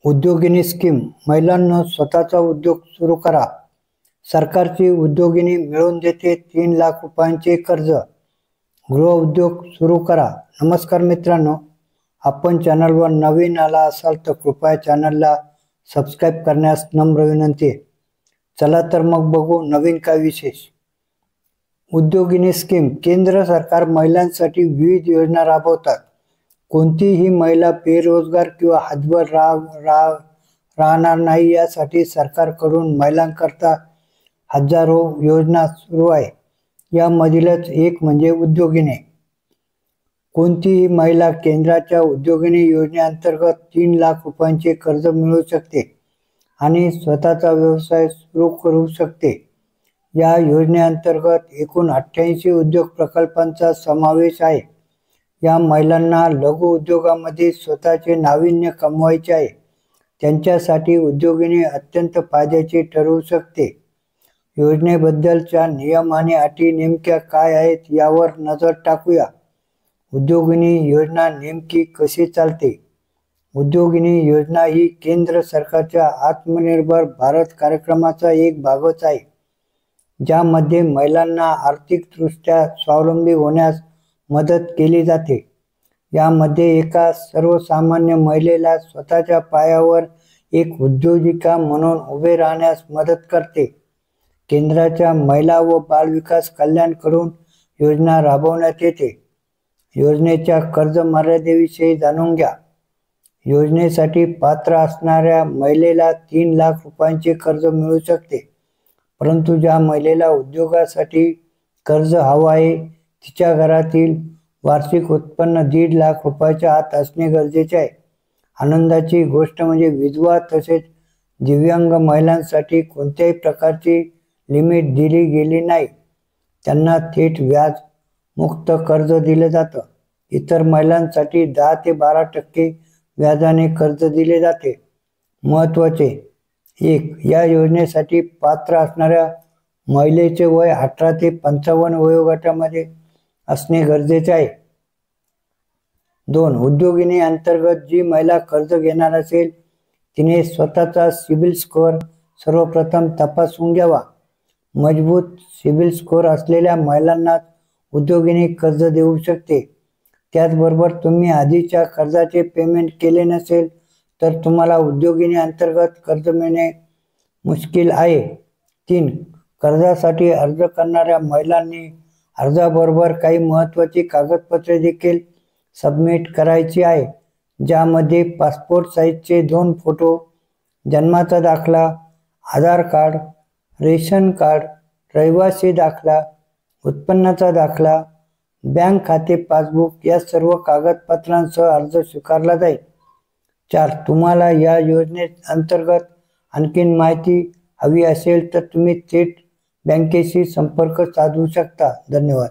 उद्योगिनी scheme, महिलांनो स्वतःचा उद्योग सुरू करा. सरकारची उद्योगिनी मिळवून देते 3 लाख रुपयांचे कर्ज. गृह उद्योग सुरू करा. नमस्कार मित्रांनो, आपण चॅनलवर नवीन आला असाल तर कृपया चॅनलला सबस्क्राईब करण्यास नम्र विनंती आहे. चला तर मग बघू नवीन काय विशेष. उद्योगिनी स्कीम, केंद्र सरकार महिलांसाठी विविध योजना राबवतात. कोणतीही महिला बेरोजगार किंवा हातभर राहणार नाही यासाठी सरकारकडून महिलांकरता हजारो योजना सुरू आहे. यामधीलच एक म्हणजे उद्योगिनी. कोणतीही महिला केंद्राच्या उद्योगिनी योजनेअंतर्गत 3 लाख रुपयांचे कर्ज मिळवू शकते आणि स्वतःचा व्यवसाय सुरू करू शकते. या योजनेअंतर्गत एकूण 88 उद्योग प्रकल्पांचा समावेश आहे. या महिलांना लघु उद्योगामध्ये स्वतःचे नाविन्य कमवायचे आहे. त्यांच्यासाठी उद्योगिनी अत्यंत फायद्याची ठरू शकते. योजनेबद्दलच्या नियम आणि अटी नेमक्या काय आहेत यावर नजर टाकूया. उद्योगिनी योजना नेमकी कशी चालते? उद्योगिनी योजना ही केंद्र सरकारच्या आत्मनिर्भर भारत कार्यक्रमाचा एक भागच आहे, ज्यामध्ये महिलांना आर्थिकदृष्ट्या स्वावलंबी होण्यास मदत केली जाते. यामध्ये एका सर्वसामान्य महिलेला स्वतःच्या पायावर एक उद्योजिका म्हणून उभे राहण्यास मदत करते. केंद्राच्या महिला व बालविकास कल्याणकडून योजना राबवण्यात येते. योजनेच्या कर्ज मर्यादेविषयी जाणून घ्या. योजनेसाठी पात्र असणाऱ्या महिलेला 3 लाख रुपयांचे कर्ज मिळू शकते. परंतु ज्या महिलेला उद्योगासाठी कर्ज हवं आहे तिच्या घरातील वार्षिक उत्पन्न 1.5 लाख रुपयाच्या आत असणे गरजेचे आहे. आनंदाची गोष्ट म्हणजे विधवा तसेच दिव्यांग महिलांसाठी कोणत्याही प्रकारची लिमिट दिली गेली नाही. त्यांना थेट व्याज मुक्त कर्ज दिले जातं. इतर महिलांसाठी 10 ते 12% व्याजाने कर्ज दिले जाते. महत्त्वाचे 1. या योजनेसाठी पात्र असणाऱ्या महिलेचे वय 18 ते 55 वयोगटामध्ये असणे गरजेचे आहे. 2. उद्योगिनी अंतर्गत जी महिला कर्ज घेणार असेल तिने स्वतःचा सिबिल स्कोअर सर्वप्रथम तपासून घ्यावा. मजबूत सिबिल स्कोअर असलेल्या महिलांनाच उद्योगिनी कर्ज देऊ शकते. त्याचबरोबर तुम्ही आधीच्या कर्जाचे पेमेंट केले नसेल तर तुम्हाला उद्योगिनी अंतर्गत कर्ज मिळणे मुश्किल आहे. 3. कर्जासाठी अर्ज करणाऱ्या महिलांनी अर्जाबरोबर काही महत्त्वाची कागदपत्रे देखील सबमिट करायची आहे, ज्यामध्ये पासपोर्ट साईजचे 2 फोटो, जन्माचा दाखला, आधार कार्ड, रेशन कार्ड, रहिवासी दाखला, उत्पन्नाचा दाखला, बँक खाते पासबुक या सर्व कागदपत्रांसह अर्ज स्वीकारला जाईल. 4. तुम्हाला या योजनेअंतर्गत आणखीन माहिती हवी असेल तर तुम्ही थेट बँकेशी संपर्क साधू शकता. धन्यवाद.